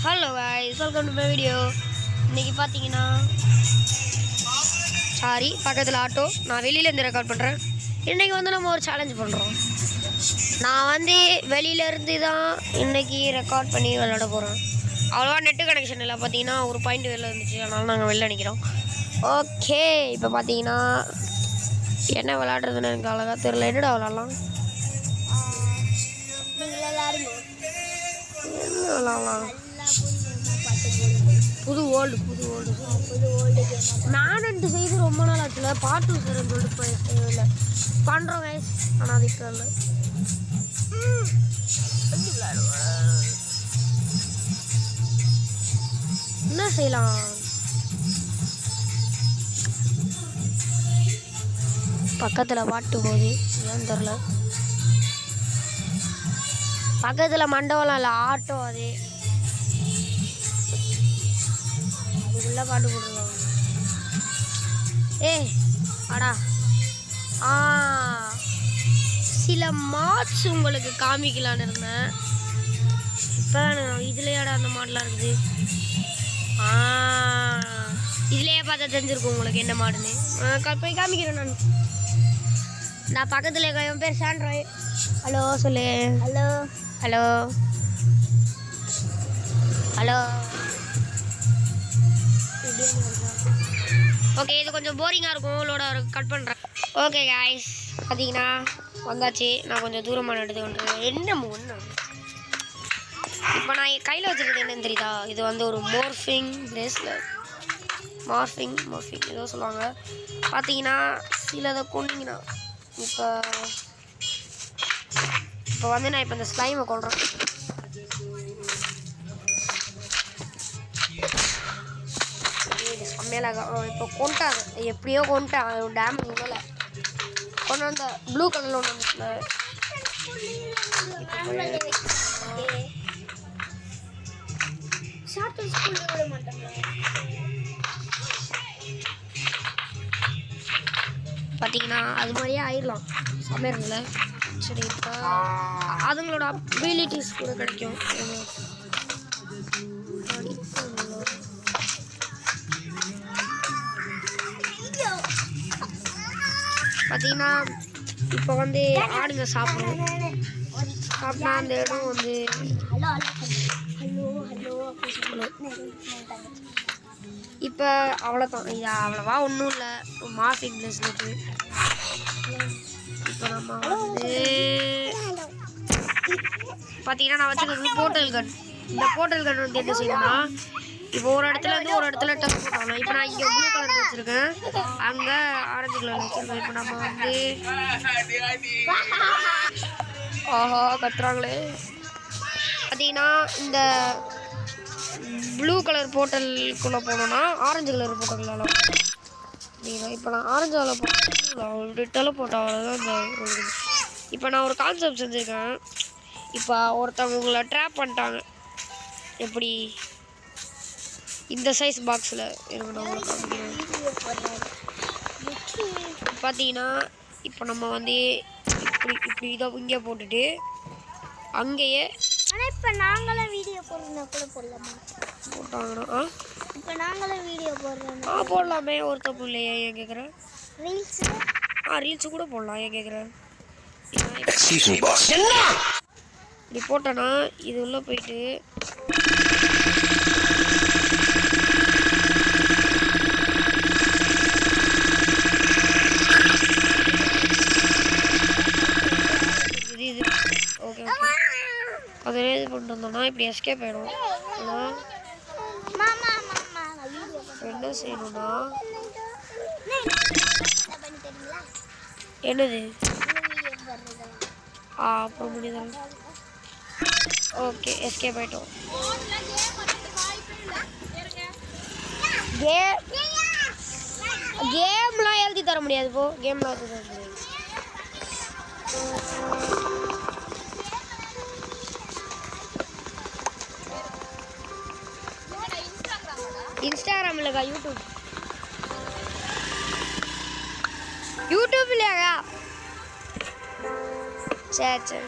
Hello guys, welcome to my video. இன்னைக்கு பார்த்தீங்கன்னா பக்கத்தில் ஆட்டோ நான் வெளியிலேருந்து ரெக்கார்ட் பண்ணுறேன். இன்றைக்கி வந்து நம்ம ஒரு சேலஞ்ச் பண்ணுறோம். நான் வந்து வெளியிலேருந்து தான் இன்றைக்கி ரெக்கார்ட் பண்ணி விளையாட போகிறேன். அவ்வளோவா நெட்டு கனெக்ஷன் இல்லை, பார்த்தீங்கன்னா ஒரு பாயிண்ட் வெளில இருந்துச்சு, அதனால நாங்கள் வெளில நிற்கிறோம். ஓகே, இப்போ பார்த்தீங்கன்னா என்ன விளையாடுறதுன்னு எனக்கு அழகாக தெரில. என்னடா விளாட்லாம்? என்ன விளாட்லாம்? புது ஓல்டு மேனன்ட்டு செய்து ரொம்ப நாள் ஆச்சுல. பாட்டு சார்ன்னு சொல்லிட்டு இல்லை பண்ணுறோம் கைஸ். ஆனால் அதுக்கு இல்லை என்ன செய்யலாம்? பக்கத்தில் பாட்டு போகுது, ஏன்னு தெரில. பக்கத்தில் மண்டபம்லாம் இல்லை, ஆட்டோ. அது அதுக்குள்ளே பாட்டு போட்டுருவாங்க. அடா சில மாட்ஸ் உங்களுக்கு காமிக்கலான்னு இருந்தேன். இப்போ இதுலையாடா அந்த மாடெலாம் இருக்குது. இதுலேயே பார்த்தா தெரிஞ்சிருக்கும் உங்களுக்கு என்ன மாடுன்னு. போய் காமிக்கிறேன். நான் பக்கத்தில் என் பேர் சாண்ட்ராய். ஹலோ சொல்லு. Hello hello hello. ஓகே, இது கொஞ்சம் போரிங்காக இருக்கும், லோட கட் பண்ணுறேன். ஓகே காய்ஸ், பார்த்தீங்கன்னா வந்தாச்சு. நான் கொஞ்சம் தூரமாக எடுத்து கொண்டுருக்கேன். என்ன ஒன்று இப்போ நான் என் கையில் வச்சுருக்கிறது என்னன்னு தெரியுதா? இது வந்து ஒரு மோர்ஃபிங் பிரேஸ்லெட். மார்ஃபிங் ஏதோ சொல்லுவாங்க. பார்த்தீங்கன்னா சிலதை கொண்டிங்கன்னா இப்போ வந்து நான் இப்போ இந்த ஸ்லைமை கொள்கிறேன். செம்மையாக இப்போ கொண்டாது, எப்படியோ கொண்டுட்டேன். டேமேஜ் மேலே கொண்டு வந்த ப்ளூ கலரில் ஒன்று வந்துச்சுல. பார்த்தீங்கன்னா அது மாதிரியே ஆயிடலாம் சமையல்ல. சரி, இப்போ அதுங்களோட அபிலிட்டிஸ் கூட கிடைக்கும். பார்த்தீங்கன்னா இப்போ வந்து ஆடுங்க சாப்பிடும். சாப்பிட்டா அந்த இடம் வந்து இப்போ அவ்வளோதான். இது அவ்வளோவா ஒன்றும் இல்லை, மார்ஃபிங் பிரேஸ்லெட்டு. இப்போ நம்ம வந்து பார்த்தீங்கன்னா நான் வச்சுக்கிறது போர்ட்டல் கன். இந்த போர்ட்டல் கன் வந்து என்ன செய்யணும்னா, இப்போ ஒரு இடத்துல இருந்து ஒரு இடத்துல டச் போட்டாலும், இப்போ நான் இங்கே ப்ளூ கலர் வச்சுருக்கேன், அங்கே ஆரஞ்சு கலர் வச்சுருக்கேன். இப்போ நம்ம வந்து கத்துறாங்களே. பார்த்தீங்கன்னா இந்த ப்ளூ கலர் போர்ட்டலுக்குள்ளே போனோன்னா ஆரஞ்சு கலர் போர்ட்டல் அப்படின்னா, இப்போ நான் ஆரஞ்சு கலர் போட்டாலும் போட்டால் அவ்வளோதான். இந்த இப்போ நான் ஒரு கான்செப்ட் செஞ்சுருக்கேன். இப்போ ஒருத்தவங்க உங்களை ட்ராப் பண்ணிட்டாங்க. எப்படி இந்த சைஸ் பாக்ஸில் இருக்கு நான் உங்களுக்கு காமிக்கிறேன். பார்த்தீங்கன்னா இப்போ நம்ம வந்து இப்படி இதை இங்கே போட்டுட்டு அங்கேயே. ஆனால் இப்போ நாங்களே வீடியோ போடுறோம்னா கூட போடலாமா? போட்டாங்கன்னா இப்போ நாங்களே வீடியோ போடுறோம். போடலாமே, ஒரு தப்பு இல்லையா? ஏன் கேட்குறேன்? ரீல்ஸு கூட போடலாம். ஏன் கேட்குறேன்? இப்படி போட்டோன்னா இது உள்ளே போயிட்டு இது ஓகே அதில் இது பண்ணிட்டு வந்தோம்னா இப்படி எஸ்கேப் ஆகிடும். ஆனால் என்ன செய்யணும்னா, என்னது அப்புறம் முடியுது. ஓகே, எஸ்கேப் ஆகிட்டோம். கேம்லாம் எழுதி தர முடியாது. கேம்லாம் எழுதி தர முடியாது. இன்ஸ்டாகிராம் இல்லைக்கா, யூடியூப் இல்லையாக்கா? சரி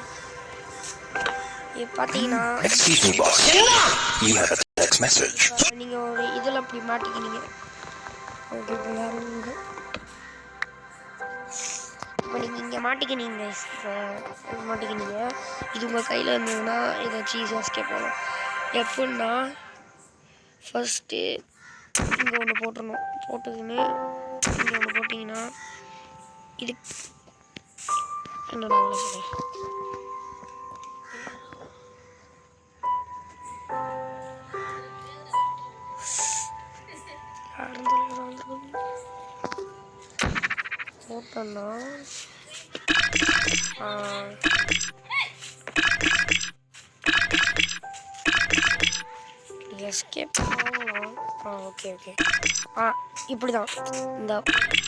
இது பார்த்தீங்கன்னா Excuse me, boss. You have a text message. நீங்கள் ஒரு இதில் அப்படி மாட்டிக்கினீங்க. ஓகே இப்போ யாரும் இல்லை. இப்போ நீங்கள் இங்கே மாட்டிக்கினீங்க. இப்போ மாட்டிக்கினீங்க. இது உங்கள் கையில் இருந்ததுன்னா ஏதாச்சும் ஈஸியாக எஸ்கேப் ஆகும். எப்படின்னா ஃபஸ்ட்டு இங்கே ஒன்று போட்டுடணும். போட்டதுன்னு இங்கே ஒன்று போட்டிங்கன்னா இது என்னடா சொல்லு போட்டோன்னா எஸ்கேப் ஆகலாம். ஓகே ஓகே இப்படி தான் இந்த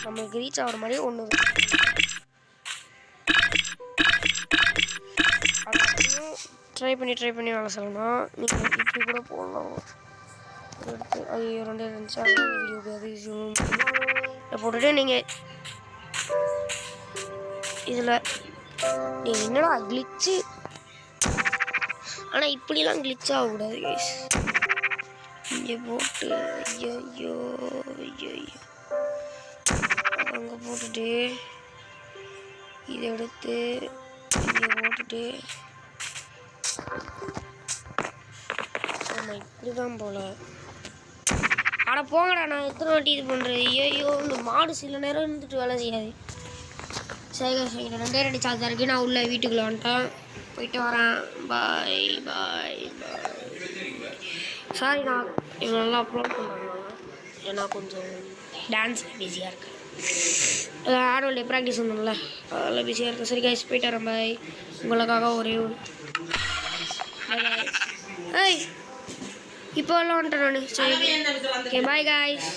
நம்மளுக்கு ரீச் ஆகிற மாதிரி ஒன்று ட்ரை பண்ணி வேலை சொல்லலாம். நீங்கள் இப்படி கூட போடலாம். எடுத்து ஐயோ 2 இருந்துச்சு வீடியோ இதை போட்டுட்டு நீங்கள் இதில் நீங்கள் என்னடா கிளிச்சு, ஆனால் இப்படிலாம் கிளிச் ஆகக்கூடாது கைஸ். இங்கே போட்டு ஐயோ அங்கே போட்டுட்டு இதை எடுத்து இங்கே போட்டுட்டு ஆமாம் இப்படி தான் போல். அட போங்கடா, நான் எத்தனை வாட்டி இது பண்ணுறேன். ஐயோ இந்த மாடு சில நேரம் இருந்துட்டு வேலை செய்யாது. சரி 2 சார்ஜ் தான் இருக்குது. நான் உள்ள வீட்டுக்குள்ளே வந்துட்டேன், போயிட்டு வரேன். பாய். சாரி நான் இவ்வளோ நல்லா அப்லோட் பண்ணுறேன், ஏன்னா கொஞ்சம் டான்ஸ் பிஸியாக இருக்கேன். ஆனுவல் டே ப்ராக்டிஸ் வந்தோம்ல, அதெல்லாம் பிஸியாக இருக்கேன். சரி கைஸ் போயிட்டு வரேன். பாய். உங்களுக்காக ஒரே ஒரு ஏய் இப்போ எல்லாம் வந்துட்டேன் நான். சரி ஓகே பாய் கைஸ்.